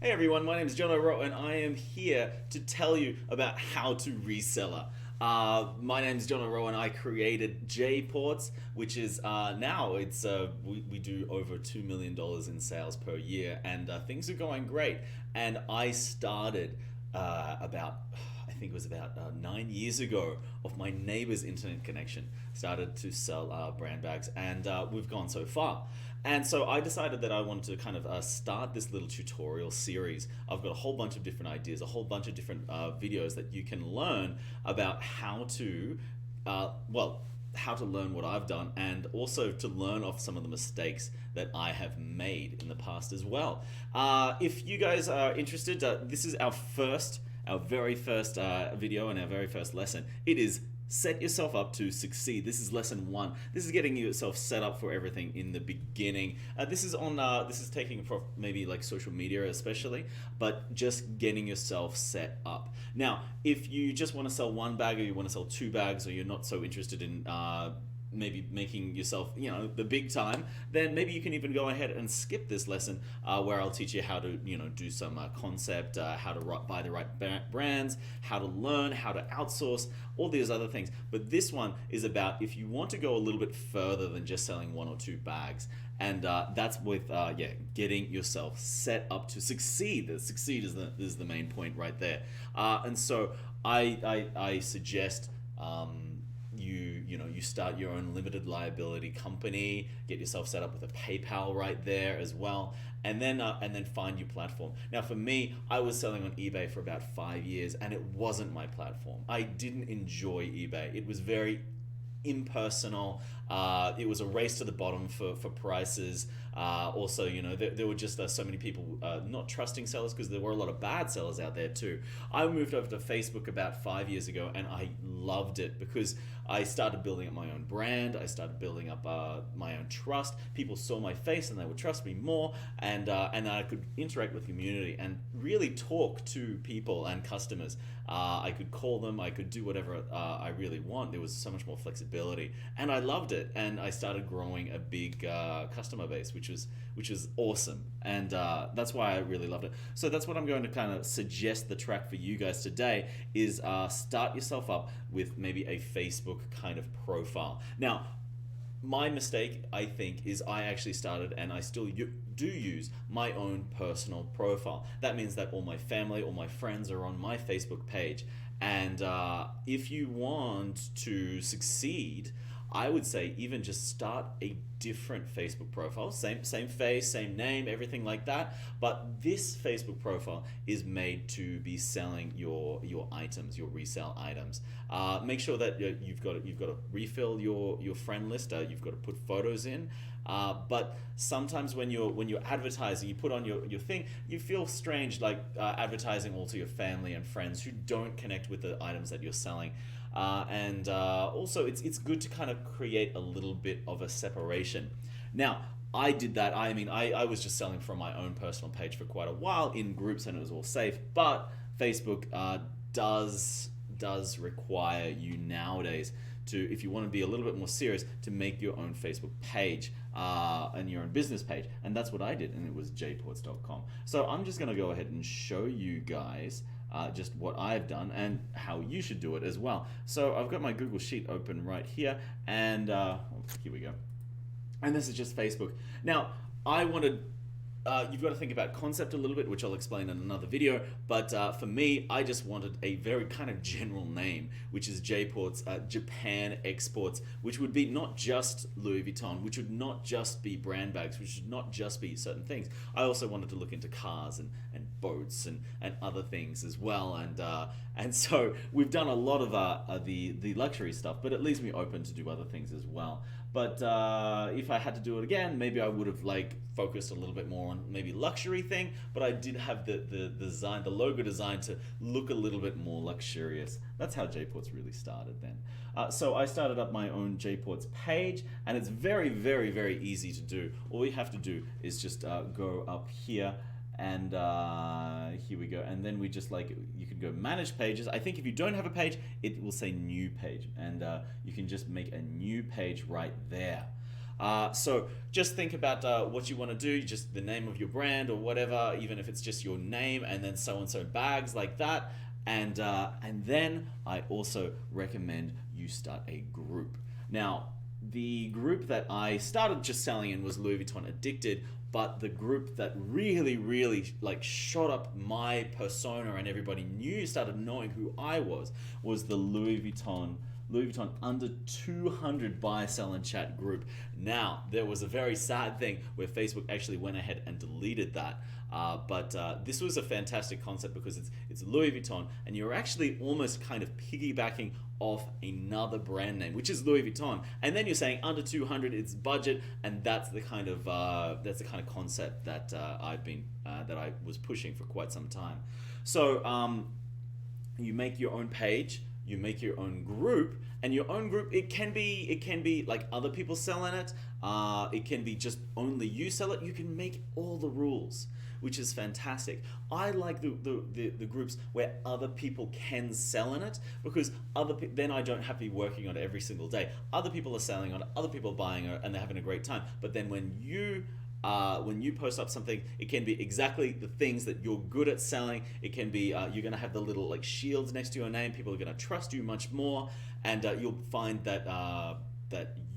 Hey everyone, my name is John O'Rourke and I am here to tell you about how to reseller. My name is John O'Rourke and I created JPorts, which is now we do over $2 million in sales per year, and things are going great. And I started about I think it was about 9 years ago of my neighbor's internet connection. Started to sell brand bags, and we've gone so far. And so I decided that I wanted to kind of start this little tutorial series. I've got a whole bunch of different ideas, a whole bunch of different videos that you can learn about how to learn what I've done, and also to learn off some of the mistakes that I have made in the past as well. If you guys are interested, this is our very first video and our very first lesson. It is set yourself up to succeed. This is lesson one. This is getting yourself set up for everything in the beginning. This is taking from maybe like social media especially, but just getting yourself set up. Now, if you just want to sell one bag, or you want to sell two bags, or you're not so interested in maybe making yourself, the big time, then maybe you can even go ahead and skip this lesson, where I'll teach you how to, do some concept, how to buy the right brands, how to learn, how to outsource, all these other things. But this one is about if you want to go a little bit further than just selling one or two bags. And that's with getting yourself set up to succeed. The succeed is the main point right there. And so I suggest you start your own limited liability company, get yourself set up with a PayPal right there as well, and then find your platform. Now, for me, I was selling on eBay for about 5 years, and it wasn't my platform. I didn't enjoy eBay. It was very impersonal. It was a race to the bottom for prices. Also, there were just so many people not trusting sellers, because there were a lot of bad sellers out there too. I moved over to Facebook about 5 years ago, and I loved it because I started building up my own brand. I started building up my own trust. People saw my face and they would trust me more, and I could interact with the community and really talk to people and customers. I could call them. I could do whatever I really want. There was so much more flexibility, and I loved it. And I started growing a big customer base, which was awesome, and that's why I really loved it. So that's what I'm going to kind of suggest the track for you guys today is start yourself up with maybe a Facebook kind of profile. Now, my mistake, I think, is I actually started, and I still do use my own personal profile. That means that all my family, all my friends are on my Facebook page. And if you want to succeed, I would say even just start a different Facebook profile. Same face, same name, everything like that. But this Facebook profile is made to be selling your items, your resale items. Make sure that you've got to refill your friend list. You've got to put photos in. But sometimes when you're advertising, you put on your thing, you feel strange, like advertising all to your family and friends who don't connect with the items that you're selling. And also, it's good to kind of create a little bit of a separation. Now, I did that. I mean, I was just selling from my own personal page for quite a while in groups, and it was all safe. But Facebook does require you nowadays to, if you want to be a little bit more serious, to make your own Facebook page and your own business page. And that's what I did, and it was jports.com. So I'm just going to go ahead and show you guys just what I've done and how you should do it as well. So I've got my Google Sheet open right here, and here we go. And this is just Facebook. Now, I wanted you've got to think about concept a little bit, which I'll explain in another video. But for me, I just wanted a very kind of general name, which is JPorts, Japan Exports, which would be not just Louis Vuitton, which would not just be brand bags, which would not just be certain things. I also wanted to look into cars and boats and other things as well. And so we've done a lot of the luxury stuff, but it leaves me open to do other things as well. But if I had to do it again, maybe I would have focused a little bit more on maybe luxury thing. But I did have the design, the logo design, to look a little bit more luxurious. That's how JPorts really started then. So I started up my own JPorts page, and it's very, very, very easy to do. All you have to do is just go up here, and here we go, and then we just you can go manage pages. I think if you don't have a page, it will say new page, and you can just make a new page right there. So just think about what you want to do, just the name of your brand or whatever, even if it's just your name and then so and so bags like that. And then I also recommend you start a group. Now, the group that I started just selling in was Louis Vuitton Addicted, but the group that really like shot up my persona and everybody started knowing who I was the Louis Vuitton under 200 buy, sell, and chat group. Now, there was a very sad thing where Facebook actually went ahead and deleted that. But this was a fantastic concept because it's Louis Vuitton, and you're actually almost kind of piggybacking off another brand name, which is Louis Vuitton, and then you're saying under 200, it's budget, and that's the kind of concept that I was pushing for quite some time. So you make your own page, you make your own group, and your own group, it can be like other people selling it, it can be just only you sell it. You can make all the rules, which is fantastic. I like the groups where other people can sell in it, because then I don't have to be working on it every single day. Other people are selling on it, other people are buying it, and they're having a great time. But then when you post up something, it can be exactly the things that you're good at selling. It can be you're going to have the little like shields next to your name. People are going to trust you much more, and you'll find that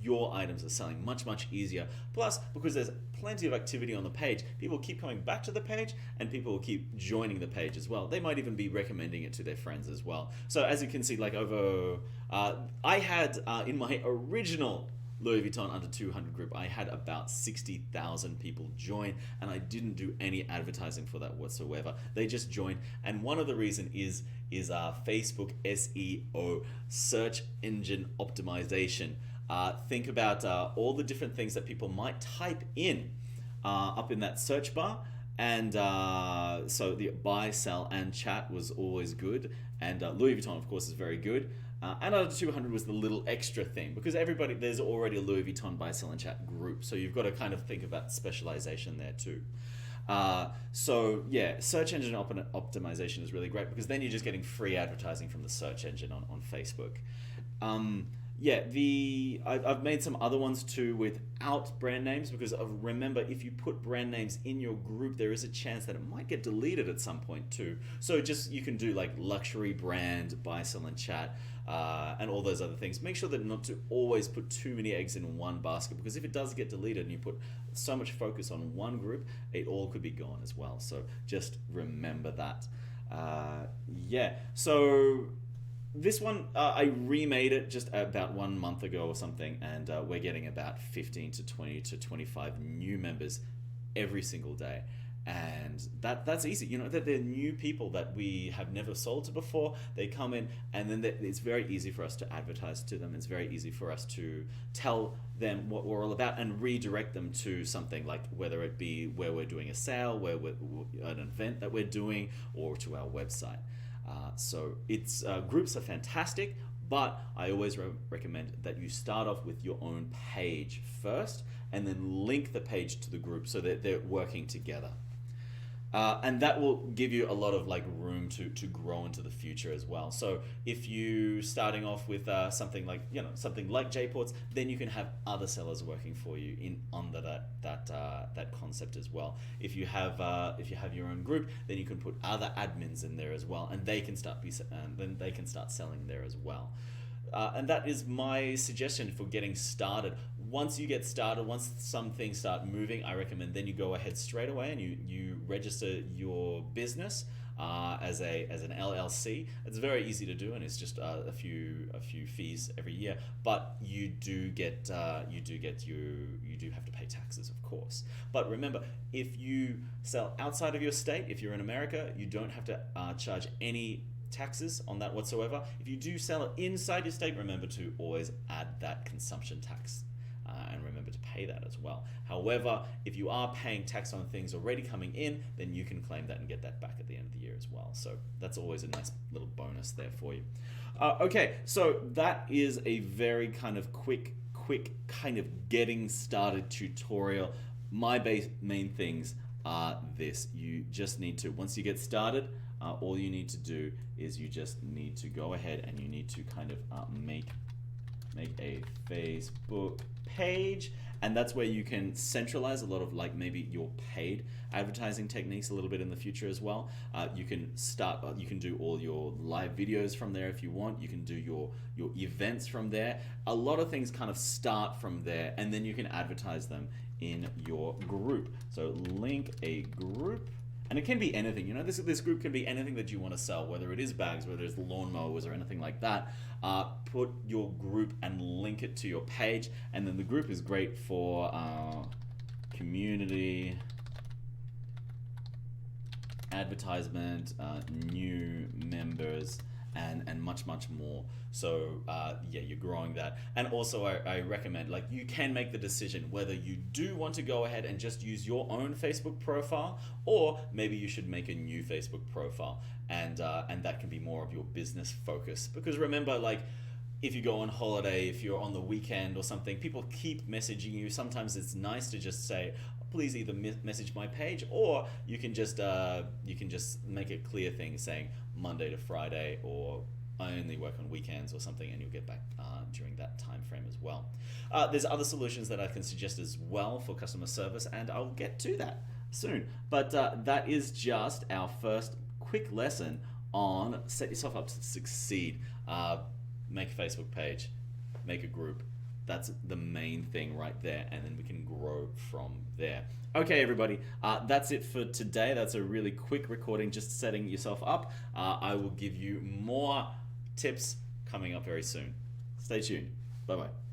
your items are selling much easier. Plus, because there's plenty of activity on the page, people keep coming back to the page, and people will keep joining the page as well. They might even be recommending it to their friends as well. So as you can see, like I had in my original Louis Vuitton under 200 group, I had about 60,000 people join, and I didn't do any advertising for that whatsoever. They just joined, and one of the reason is Facebook SEO, search engine optimization. Think about all the different things that people might type in up in that search bar, and so the buy, sell, and chat was always good, and Louis Vuitton, of course, is very good. And under 200 was the little extra thing, because there's already a Louis Vuitton buy, sell, and chat group, so you've got to kind of think about specialization there too. So yeah, search engine optimization is really great, because then you're just getting free advertising from the search engine on Facebook. Yeah, I've made some other ones too without brand names, because remember, if you put brand names in your group, there is a chance that it might get deleted at some point too. So just you can do like luxury brand, buy, sell, and chat, and all those other things. Make sure that not to always put too many eggs in one basket, because if it does get deleted and you put so much focus on one group, it all could be gone as well. So just remember that. Yeah, so this one, I remade it just about 1 month ago or something, and we're getting about 15 to 20 to 25 new members every single day. And that's easy. You know, that they're new people that we have never sold to before. They come in, and then it's very easy for us to advertise to them. It's very easy for us to tell them what we're all about and redirect them to something, like whether it be where we're doing a sale, an event that we're doing, or to our website. So groups are fantastic, but I always recommend that you start off with your own page first, and then link the page to the group so that they're working together. And that will give you a lot of like room to grow into the future as well. So if you starting off with something like JPorts, then you can have other sellers working for you under that concept as well. If you have your own group, then you can put other admins in there as well, and they can start selling there as well. And that is my suggestion for getting started. Once you get started, once some things start moving, I recommend then you go ahead straight away and you register your business as an LLC. It's very easy to do, and it's just a few fees every year. But you do have to pay taxes, of course. But remember, if you sell outside of your state, if you're in America, you don't have to charge any taxes on that whatsoever. If you do sell it inside your state, remember to always add that consumption tax, and remember to pay that as well. However, if you are paying tax on things already coming in, then you can claim that and get that back at the end of the year as well. So that's always a nice little bonus there for you. Okay, so that is a very kind of quick kind of getting started tutorial. My main things are this. You just need to, once you get started, all you need to do is you just need to go ahead and you need to kind of make a Facebook page, And that's where you can centralize a lot of like maybe your paid advertising techniques a little bit in the future as well. You can do all your live videos from there if you want. You can do your events from there. A lot of things kind of start from there, and then you can advertise them in your group. So link a group. And it can be anything, you know, this group can be anything that you want to sell, whether it is bags, whether it's lawnmowers or anything like that. Put your group and link it to your page. And then the group is great for community, advertisement, new members, and much more. So yeah, you're growing that. And also I recommend, like, you can make the decision whether you do want to go ahead and just use your own Facebook profile, or maybe you should make a new Facebook profile, and that can be more of your business focus. Because remember, like, if you go on holiday, if you're on the weekend or something, people keep messaging you. Sometimes it's nice to just say, please either message my page, or you can just make a clear thing saying Monday to Friday, or I only work on weekends or something, and you'll get back during that time frame as well. There's other solutions that I can suggest as well for customer service, and I'll get to that soon. But that is just our first quick lesson on set yourself up to succeed. Make a Facebook page, make a group. That's the main thing right there, and then we can grow from there. Okay, everybody, that's it for today. That's a really quick recording, just setting yourself up. I will give you more tips coming up very soon. Stay tuned. Bye-bye.